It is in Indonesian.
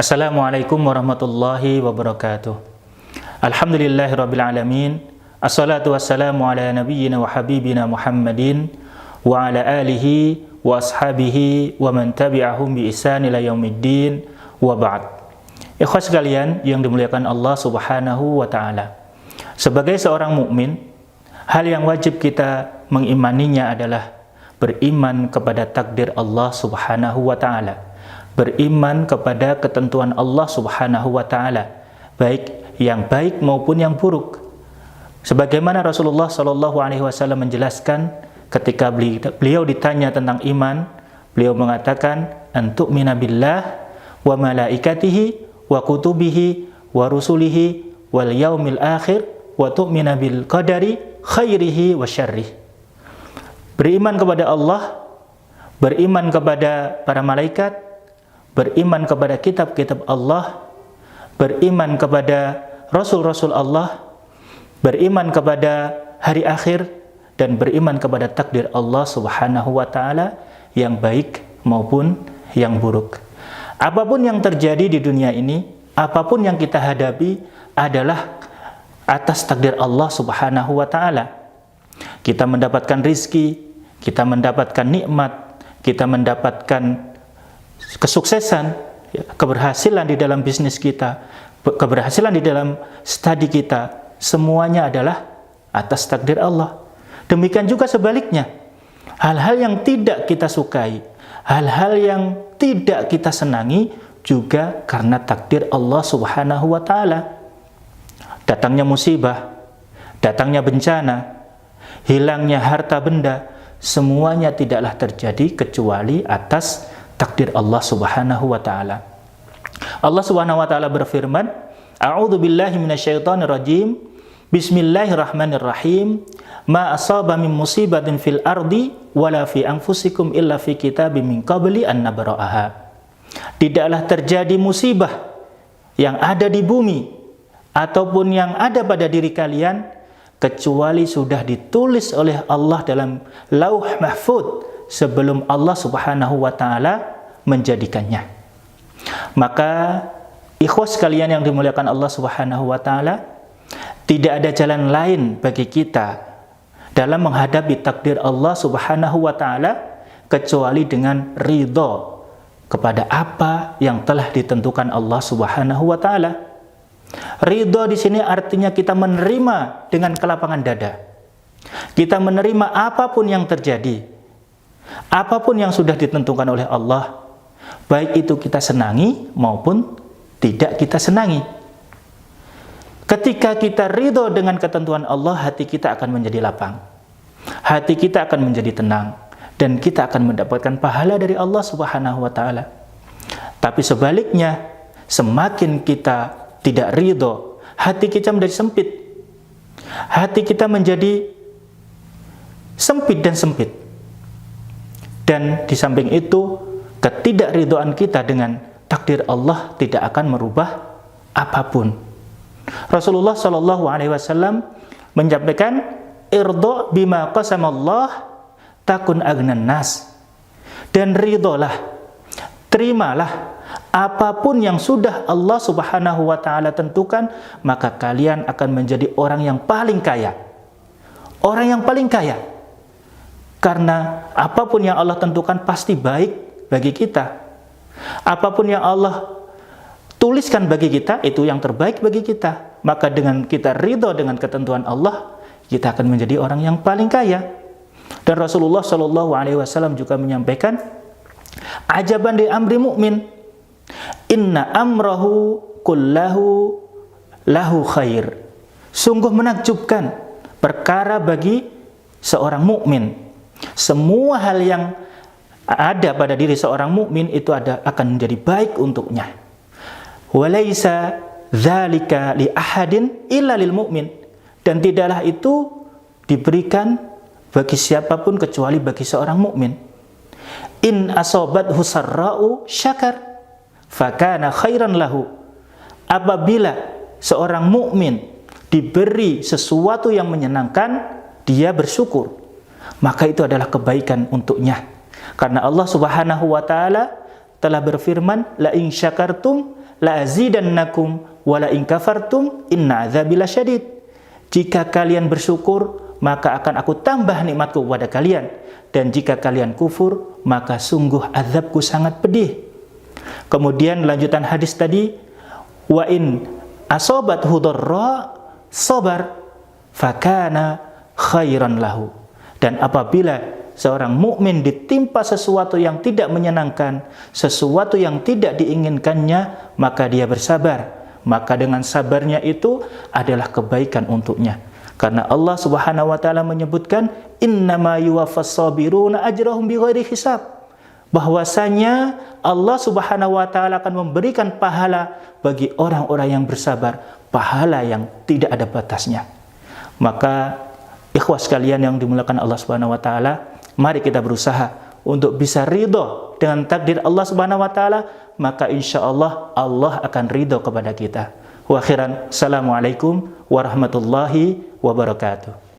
Assalamualaikum warahmatullahi wabarakatuh. Alhamdulillahirabbil alamin. Assalatu wassalamu ala nabiyyina wa habibina Muhammadin wa ala alihi wa ashabihi wa man tabi'ahum bi ihsan ila yaumiddin wa ba'd. Ikhwas sekalian yang dimuliakan Allah Subhanahu wa taala. Sebagai seorang mukmin, hal yang wajib kita mengimaninya adalah beriman kepada takdir Allah Subhanahu wa taala. Beriman kepada ketentuan Allah Subhanahu wa taala, baik yang baik maupun yang buruk. Sebagaimana Rasulullah Shallallahu alaihi wasallam menjelaskan ketika beliau ditanya tentang iman, beliau mengatakan antu'mina billah wa malaikatihi wa kutubihi wa rusulihi wal yaumil akhir wa tu'mina bil qadari khairihi wa syarrih. Beriman kepada Allah, beriman kepada para malaikat, beriman kepada kitab-kitab Allah, beriman kepada Rasul-Rasul Allah, beriman kepada hari akhir, dan beriman kepada takdir Allah Subhanahu wa ta'ala yang baik maupun yang buruk. Apapun yang terjadi di dunia ini, apapun yang kita hadapi adalah atas takdir Allah Subhanahu wa ta'ala. Kita mendapatkan rizki, kita mendapatkan nikmat, kita mendapatkan kesuksesan, keberhasilan di dalam bisnis kita, keberhasilan di dalam studi kita, semuanya adalah atas takdir Allah. Demikian juga sebaliknya, hal-hal yang tidak kita sukai, hal-hal yang tidak kita senangi juga karena takdir Allah Subhanahu wa ta'ala. Datangnya musibah, datangnya bencana, hilangnya harta benda, semuanya tidaklah terjadi kecuali atas takdir Allah Subhanahu wa ta'ala. Allah Subhanahu wa ta'ala berfirman, A'udzu billahi minasyaitonir rajim. Bismillahirrahmanirrahim. Ma asaba min musibatin fil ardi wala fi anfusikum illa fi kitabim min qabli an nabra'aha. Tidaklah terjadi musibah yang ada di bumi ataupun yang ada pada diri kalian kecuali sudah ditulis oleh Allah dalam Lauh Mahfuz sebelum Allah Subhanahu wa ta'ala menjadikannya. Maka ikhwas sekalian yang dimuliakan Allah Subhanahu wa ta'ala, tidak ada jalan lain bagi kita dalam menghadapi takdir Allah Subhanahu wa ta'ala kecuali dengan ridho kepada apa yang telah ditentukan Allah Subhanahu wa ta'ala. Ridho di sini artinya kita menerima dengan kelapangan dada. Kita menerima apapun yang terjadi, apapun yang sudah ditentukan oleh Allah, baik itu kita senangi maupun tidak kita senangi. Ketika kita ridho dengan ketentuan Allah, hati kita akan menjadi lapang, hati kita akan menjadi tenang, dan kita akan mendapatkan pahala dari Allah Subhanahu wa ta'ala. Tapi sebaliknya, semakin kita tidak ridho, hati kita menjadi sempit, hati kita menjadi sempit dan sempit. Dan di samping itu, ketidakridhoan kita dengan takdir Allah tidak akan merubah apapun. Rasulullah Shallallahu alaihi wasallam menyampaikan, irdo bima qasamallah takun agnan nas. Dan ridholah, terimalah apapun yang sudah Allah Subhanahu wa ta'ala tentukan, maka kalian akan menjadi orang yang paling kaya. Orang yang paling kaya. Karena apapun yang Allah tentukan pasti baik bagi kita. Apapun yang Allah tuliskan bagi kita, itu yang terbaik bagi kita. Maka dengan kita ridho dengan ketentuan Allah, kita akan menjadi orang yang paling kaya. Dan Rasulullah Shallallahu alaihi wasallam juga menyampaikan, ajaban di amri mukmin, inna amrahu kullahu lahu khair. Sungguh menakjubkan perkara bagi seorang mukmin. Semua hal yang ada pada diri seorang mukmin itu akan menjadi baik untuknya. Walaisa dzalika li ahadin illa lil mu'min. Dan tidaklah itu diberikan bagi siapapun kecuali bagi seorang mukmin. In asobathu sarra'u syakar fakana khairan lahu. Apabila seorang mukmin diberi sesuatu yang menyenangkan, dia bersyukur, maka itu adalah kebaikan untuknya. Karena Allah Subhanahu wa ta'ala telah berfirman, la in syakartum la azidannakum wa la in kafartum inna adzabi lasyadid. Jika kalian bersyukur, maka akan aku tambah nikmatku kepada kalian, dan jika kalian kufur, maka sungguh azabku sangat pedih. Kemudian lanjutan hadis tadi, wa in asobathu dharra sabar fakana khairan lahu. Dan apabila seorang mukmin ditimpa sesuatu yang tidak menyenangkan, sesuatu yang tidak diinginkannya, maka dia bersabar. Maka dengan sabarnya itu adalah kebaikan untuknya. Karena Allah Subhanahu wa taala menyebutkan innama yuwaffas sabiruna ajrahum bighairi hisab. Bahwasanya Allah Subhanahu wa taala akan memberikan pahala bagi orang-orang yang bersabar, pahala yang tidak ada batasnya. Maka ikhwah sekalian yang dimuliakan Allah Subhanahu wa taala, mari kita berusaha untuk bisa ridho dengan takdir Allah Subhanahu wa taala, maka insyaallah Allah akan ridho kepada kita. Wa akhiran, assalamualaikum warahmatullahi wabarakatuh.